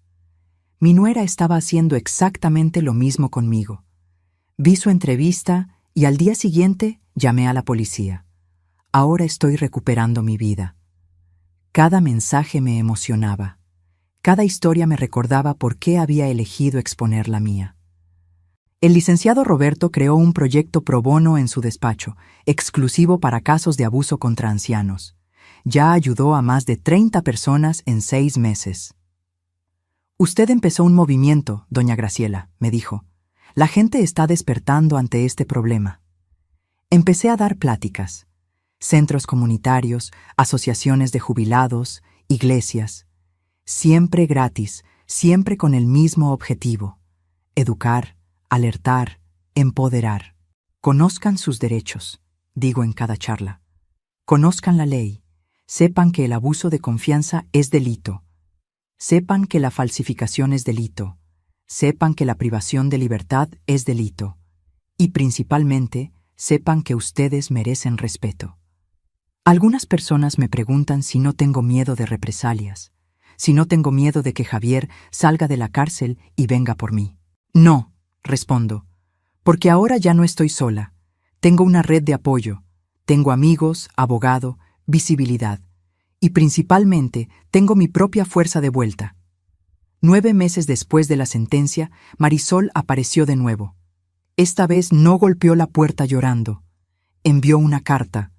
Mi nuera estaba haciendo exactamente lo mismo conmigo. Vi su entrevista y al día siguiente llamé a la policía. Ahora estoy recuperando mi vida. Cada mensaje me emocionaba. Cada historia me recordaba por qué había elegido exponer la mía. El licenciado Roberto creó un proyecto pro bono en su despacho, exclusivo para casos de abuso contra ancianos. Ya ayudó a más de 30 personas en 6 meses. Usted empezó un movimiento, doña Graciela, me dijo. La gente está despertando ante este problema. Empecé a dar pláticas. centros comunitarios, asociaciones de jubilados, iglesias. Siempre gratis, siempre con el mismo objetivo: educar, alertar, empoderar. Conozcan sus derechos, digo en cada charla. Conozcan la ley. Sepan que el abuso de confianza es delito. Sepan que la falsificación es delito. Sepan que la privación de libertad es delito. Y principalmente, sepan que ustedes merecen respeto. Algunas personas me preguntan si no tengo miedo de represalias, si no tengo miedo de que Javier salga de la cárcel y venga por mí. No, respondo, porque ahora ya no estoy sola. Tengo una red de apoyo, tengo amigos, abogado, visibilidad, y principalmente tengo mi propia fuerza de vuelta. 9 meses después de la sentencia, Marisol apareció de nuevo. Esta vez no golpeó la puerta llorando. Envió una carta.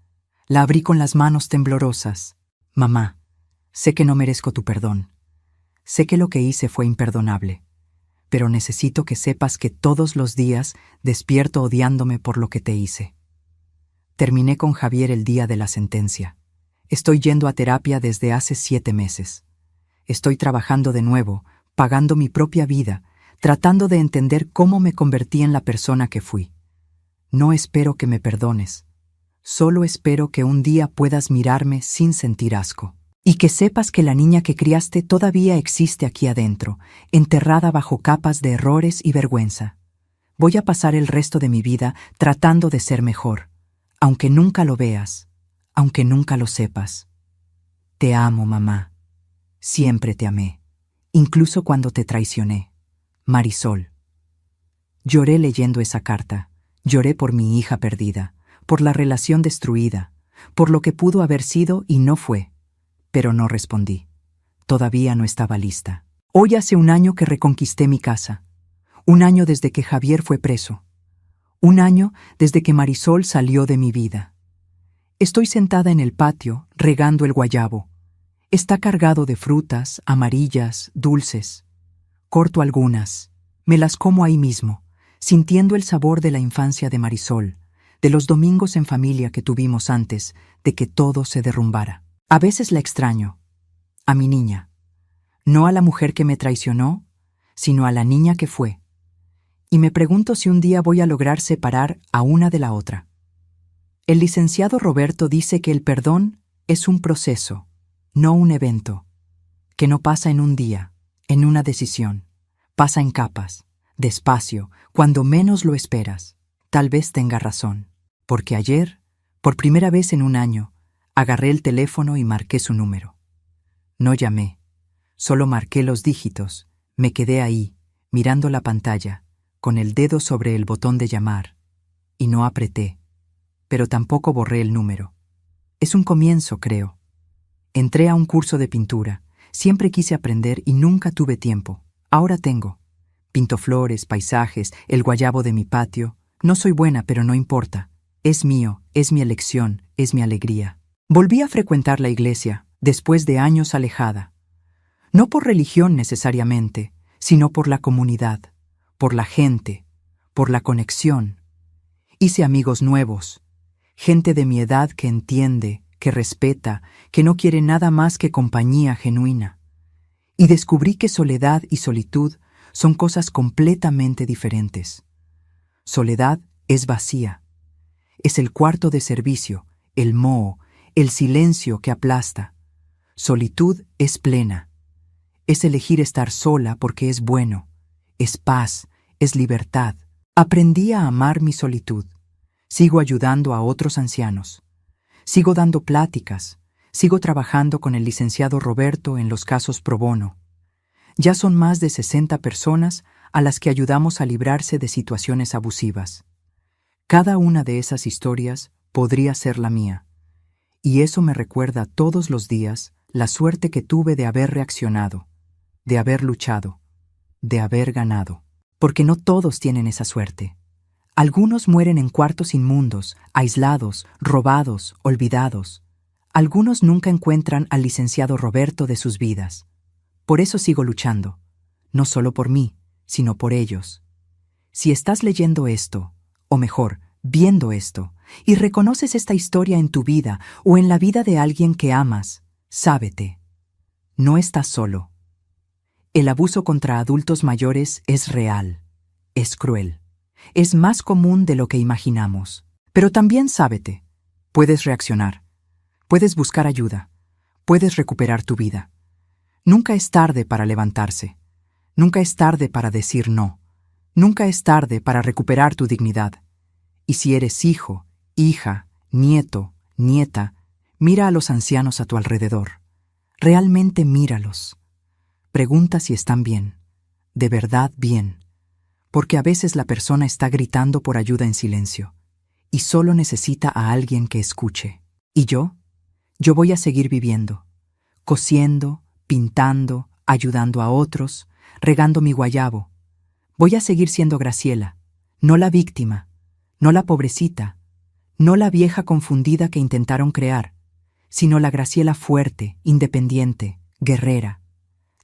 La abrí con las manos temblorosas. Mamá, sé que no merezco tu perdón. Sé que lo que hice fue imperdonable. Pero necesito que sepas que todos los días despierto odiándome por lo que te hice. Terminé con Javier el día de la sentencia. Estoy yendo a terapia desde hace 7 meses. Estoy trabajando de nuevo, pagando mi propia vida, tratando de entender cómo me convertí en la persona que fui. No espero que me perdones. Solo espero que un día puedas mirarme sin sentir asco. Y que sepas que la niña que criaste todavía existe aquí adentro, enterrada bajo capas de errores y vergüenza. Voy a pasar el resto de mi vida tratando de ser mejor, aunque nunca lo veas, aunque nunca lo sepas. Te amo, mamá. Siempre te amé, incluso cuando te traicioné. Marisol. Lloré leyendo esa carta. Lloré por mi hija perdida, por la relación destruida, por lo que pudo haber sido y no fue. Pero no respondí. Todavía no estaba lista. Hoy hace 1 año que reconquisté mi casa. 1 año desde que Javier fue preso. 1 año desde que Marisol salió de mi vida. Estoy sentada en el patio, regando el guayabo. Está cargado de frutas, amarillas, dulces. Corto algunas. Me las como ahí mismo, sintiendo el sabor de la infancia de Marisol, de los domingos en familia que tuvimos antes de que todo se derrumbara. A veces la extraño, a mi niña, no a la mujer que me traicionó, sino a la niña que fue. Y me pregunto si un día voy a lograr separar a una de la otra. El licenciado Roberto dice que el perdón es un proceso, no un evento, que no pasa en un día, en una decisión, pasa en capas, despacio, cuando menos lo esperas. Tal vez tenga razón, porque ayer, por primera vez en 1 año, agarré el teléfono y marqué su número. No llamé, solo marqué los dígitos, me quedé ahí, mirando la pantalla, con el dedo sobre el botón de llamar, y no apreté, pero tampoco borré el número. Es un comienzo, creo. Entré a un curso de pintura, siempre quise aprender y nunca tuve tiempo. Ahora tengo. Pinto flores, paisajes, el guayabo de mi patio. No soy buena, pero no importa. Es mío, es mi elección, es mi alegría. Volví a frecuentar la iglesia, después de años alejada. No por religión necesariamente, sino por la comunidad, por la gente, por la conexión. Hice amigos nuevos, gente de mi edad que entiende, que respeta, que no quiere nada más que compañía genuina. Y descubrí que soledad y solitud son cosas completamente diferentes. Soledad es vacía. Es el cuarto de servicio, el moho, el silencio que aplasta. Solitud es plena. Es elegir estar sola porque es bueno. Es paz, es libertad. Aprendí a amar mi solitud. Sigo ayudando a otros ancianos. Sigo dando pláticas. Sigo trabajando con el licenciado Roberto en los casos pro bono. Ya son más de 60 personas a las que ayudamos a librarse de situaciones abusivas. Cada una de esas historias podría ser la mía. Y eso me recuerda todos los días la suerte que tuve de haber reaccionado, de haber luchado, de haber ganado. Porque no todos tienen esa suerte. Algunos mueren en cuartos inmundos, aislados, robados, olvidados. Algunos nunca encuentran al licenciado Roberto de sus vidas. Por eso sigo luchando, no solo por mí, sino por ellos. Si estás leyendo esto, o mejor, viendo esto, y reconoces esta historia en tu vida o en la vida de alguien que amas, sábete. No estás solo. El abuso contra adultos mayores es real, es cruel, es más común de lo que imaginamos. Pero también sábete, puedes reaccionar, puedes buscar ayuda, puedes recuperar tu vida. Nunca es tarde para levantarse, nunca es tarde para decir no, nunca es tarde para recuperar tu dignidad. Y si eres hijo, hija, nieto, nieta, mira a los ancianos a tu alrededor. Realmente míralos. Pregunta si están bien, de verdad bien, porque a veces la persona está gritando por ayuda en silencio y solo necesita a alguien que escuche. ¿Y yo? Yo voy a seguir viviendo, cosiendo, pintando, ayudando a otros, regando mi guayabo. Voy a seguir siendo Graciela, no la víctima, no la pobrecita, no la vieja confundida que intentaron crear, sino la Graciela fuerte, independiente, guerrera.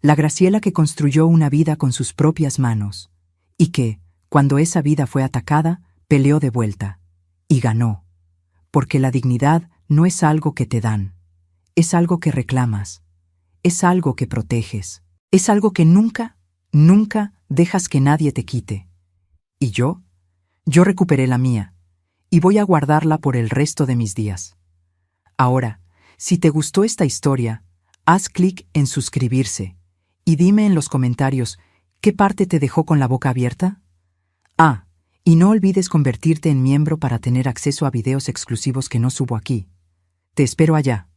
La Graciela que construyó una vida con sus propias manos y que, cuando esa vida fue atacada, peleó de vuelta y ganó. Porque la dignidad no es algo que te dan, es algo que reclamas, es algo que proteges, es algo que nunca, nunca dejas que nadie te quite. ¿Y yo? Yo recuperé la mía y voy a guardarla por el resto de mis días. Ahora, si te gustó esta historia, haz clic en suscribirse y dime en los comentarios qué parte te dejó con la boca abierta. Y no olvides convertirte en miembro para tener acceso a videos exclusivos que no subo aquí. Te espero allá.